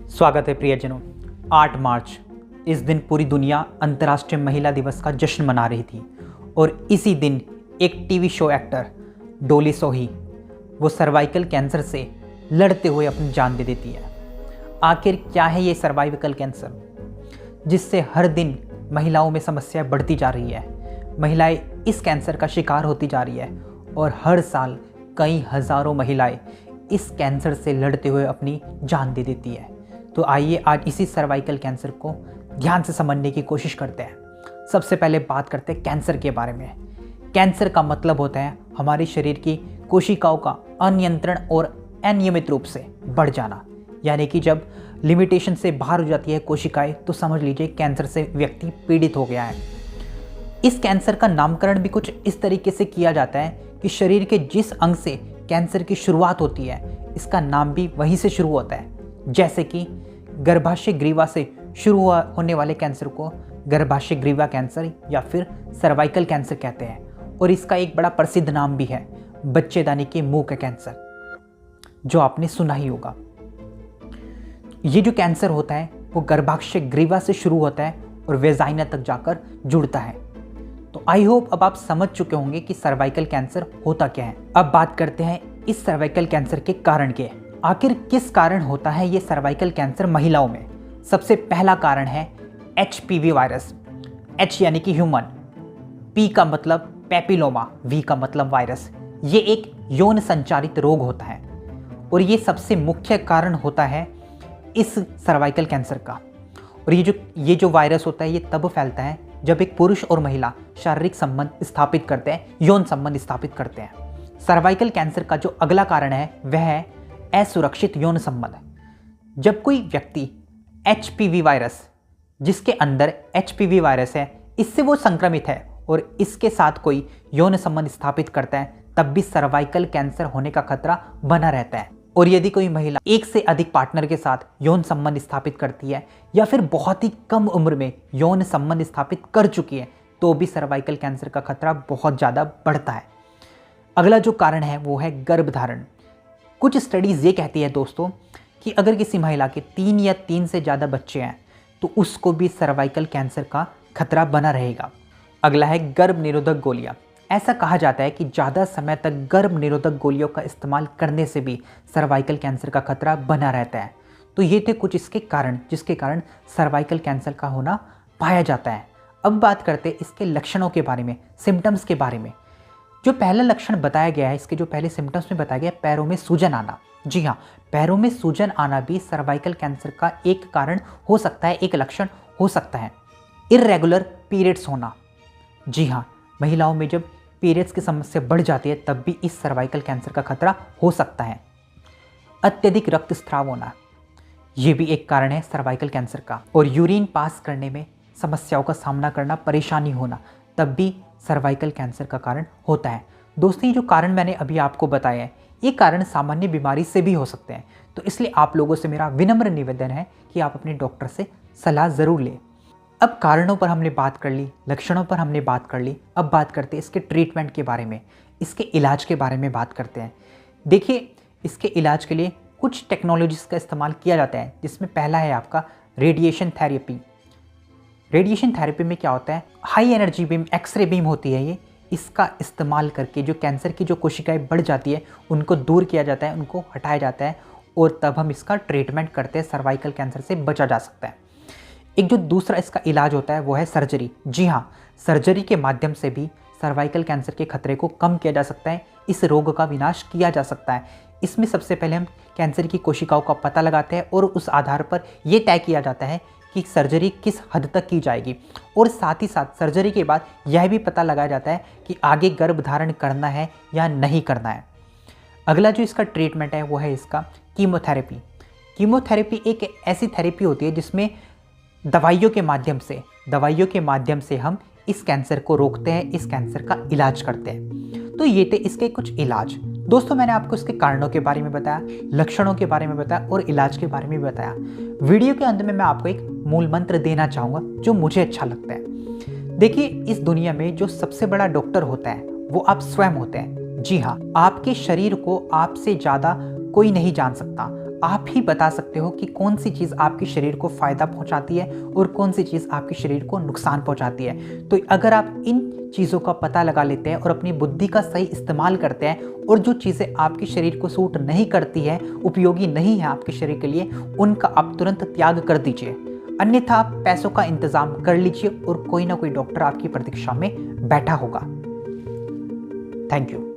स्वागत है प्रियजनों। 8 मार्च इस दिन पूरी दुनिया अंतर्राष्ट्रीय महिला दिवस का जश्न मना रही थी और इसी दिन एक टीवी शो एक्टर डोली सोही वो सर्वाइकल कैंसर से लड़ते हुए अपनी जान दे देती है। आखिर क्या है ये सर्वाइकल कैंसर जिससे हर दिन महिलाओं में समस्याएं बढ़ती जा रही है। महिलाएं इस कैंसर का शिकार होती जा रही है और हर साल कई हज़ारों महिलाएं इस कैंसर से लड़ते हुए अपनी जान दे देती है। तो आइए आज इसी सर्वाइकल कैंसर को ध्यान से समझने की कोशिश करते हैं। सबसे पहले बात करते हैं कैंसर के बारे में। कैंसर का मतलब होता है हमारे शरीर की कोशिकाओं का अनियंत्रण और अनियमित रूप से बढ़ जाना, यानी कि जब लिमिटेशन से बाहर हो जाती है कोशिकाएं तो समझ लीजिए कैंसर से व्यक्ति पीड़ित हो गया है। इस कैंसर का नामकरण भी कुछ इस तरीके से किया जाता है कि शरीर के जिस अंग से कैंसर की शुरुआत होती है इसका नाम भी वहीं से शुरू होता है। जैसे कि गर्भाशय ग्रीवा से शुरू होने वाले कैंसर को गर्भाशय ग्रीवा कैंसर या फिर सर्वाइकल कैंसर कहते हैं। और इसका एक बड़ा प्रसिद्ध नाम भी है बच्चेदानी के मुंह का कैंसर, जो आपने सुना ही होगा। ये जो कैंसर होता है वो गर्भाशय ग्रीवा से शुरू होता है और वेजाइना तक जाकर जुड़ता है। तो आई होप अब आप समझ चुके होंगे कि सर्वाइकल कैंसर होता क्या है। अब बात करते हैं इस सर्वाइकल कैंसर के कारण के। आखिर किस कारण होता है ये सर्वाइकल कैंसर महिलाओं में। सबसे पहला कारण है HPV वायरस। H यानी कि ह्यूमन, P का मतलब पैपिलोमा, V का मतलब वायरस। ये एक यौन संचारित रोग होता है और ये सबसे मुख्य कारण होता है इस सर्वाइकल कैंसर का। और ये जो वायरस होता है ये तब फैलता है जब एक पुरुष और महिला शारीरिक संबंध स्थापित करते हैं, यौन संबंध स्थापित करते हैं। सर्वाइकल कैंसर का जो अगला कारण है वह है असुरक्षित यौन संबंध। जब कोई व्यक्ति HPV वायरस, जिसके अंदर HPV वायरस है, इससे वो संक्रमित है और इसके साथ कोई यौन संबंध स्थापित करता है तब भी सर्वाइकल कैंसर होने का खतरा बना रहता है। और यदि कोई महिला एक से अधिक पार्टनर के साथ यौन संबंध स्थापित करती है या फिर बहुत ही कम उम्र में यौन संबंध स्थापित कर चुकी है तो भी सर्वाइकल कैंसर का खतरा बहुत ज़्यादा बढ़ता है। अगला जो कारण है वो है गर्भधारण। कुछ स्टडीज़ ये कहती है दोस्तों कि अगर किसी महिला के 3 या 3 से ज़्यादा बच्चे हैं तो उसको भी सर्वाइकल कैंसर का खतरा बना रहेगा। अगला है गर्भ निरोधक गोलियाँ। ऐसा कहा जाता है कि ज़्यादा समय तक गर्भ निरोधक गोलियों का इस्तेमाल करने से भी सर्वाइकल कैंसर का खतरा बना रहता है। तो ये थे कुछ इसके कारण जिसके कारण सर्वाइकल कैंसर का होना पाया जाता है। अब बात करते हैं इसके लक्षणों के बारे में, सिम्टम्स के बारे में। जो पहला लक्षण बताया गया है, इसके जो पहले सिम्टम्स में बताया गया है, पैरों में सूजन आना। जी हाँ, पैरों में सूजन आना भी सर्वाइकल कैंसर का एक कारण हो सकता है, एक लक्षण हो सकता है। इर्रेगुलर पीरियड्स होना। जी हाँ, महिलाओं में जब पीरियड्स की समस्या बढ़ जाती है तब भी इस सर्वाइकल कैंसर का खतरा हो सकता है। अत्यधिक रक्तस्राव होना, ये भी एक कारण है सर्वाइकल कैंसर का। और यूरिन पास करने में समस्याओं का सामना करना, परेशानी होना, तब भी सर्वाइकल कैंसर का कारण होता है। दोस्तों, ये जो कारण मैंने अभी आपको बताया है ये कारण सामान्य बीमारी से भी हो सकते हैं। तो इसलिए आप लोगों से मेरा विनम्र निवेदन है कि आप अपने डॉक्टर से सलाह ज़रूर लें। अब कारणों पर हमने बात कर ली, लक्षणों पर हमने बात कर ली। अब बात करते हैं इसके ट्रीटमेंट के बारे में, इसके इलाज के बारे में बात करते हैं। देखिए, इसके इलाज के लिए कुछ टेक्नोलॉजीज़ का इस्तेमाल किया जाता है, जिसमें पहला है आपका रेडिएशन थेरेपी। रेडिएशन थेरेपी में क्या होता है, high energy beam, X ray beam होती है ये, इसका इस्तेमाल करके जो कैंसर की जो कोशिकाएं बढ़ जाती है उनको दूर किया जाता है, उनको हटाया जाता है और तब हम इसका ट्रीटमेंट करते हैं। सर्वाइकल कैंसर से बचा जा सकता है। एक जो दूसरा इसका इलाज होता है वो है सर्जरी। जी हाँ, सर्जरी के माध्यम से भी सर्वाइकल कैंसर के खतरे को कम किया जा सकता है, इस रोग का विनाश किया जा सकता है। इसमें सबसे पहले हम कैंसर की कोशिकाओं का पता लगाते हैं और उस आधार पर यह तय किया जाता है कि सर्जरी किस हद तक की जाएगी। और साथ ही साथ सर्जरी के बाद यह भी पता लगाया जाता है कि आगे गर्भधारण करना है या नहीं करना है। अगला जो इसका ट्रीटमेंट है वो है इसका कीमोथेरेपी। कीमोथेरेपी एक ऐसी थेरेपी होती है जिसमें दवाइयों के माध्यम से हम इस कैंसर को रोकते हैं, इस कैंसर का इलाज करते हैं। तो ये थे इसके कुछ इलाज। दोस्तों, मैंने आपको इसके कारणों के बारे में बताया, लक्षणों के बारे में बताया और इलाज के बारे में बताया। वीडियो के अंत में मैं आपको एक मूल मंत्र देना चाहूँगा जो मुझे अच्छा लगता है। देखिए, इस दुनिया में जो सबसे बड़ा डॉक्टर होता है वो आप स्वयं होते हैं। जी हाँ, आपके शरीर को आपसे ज़्यादा कोई नहीं जान सकता। आप ही बता सकते हो कि कौन सी चीज़ आपके शरीर को फ़ायदा पहुंचाती है और कौन सी चीज़ आपके शरीर को नुकसान पहुंचाती है। तो अगर आप इन चीज़ों का पता लगा लेते हैं और अपनी बुद्धि का सही इस्तेमाल करते हैं और जो चीज़ें आपके शरीर को सूट नहीं करती हैं, उपयोगी नहीं है आपके शरीर के लिए, उनका आप तुरंत त्याग कर दीजिए। अन्यथा आप पैसों का इंतज़ाम कर लीजिए और कोई ना कोई डॉक्टर आपकी प्रतीक्षा में बैठा होगा। Thank you.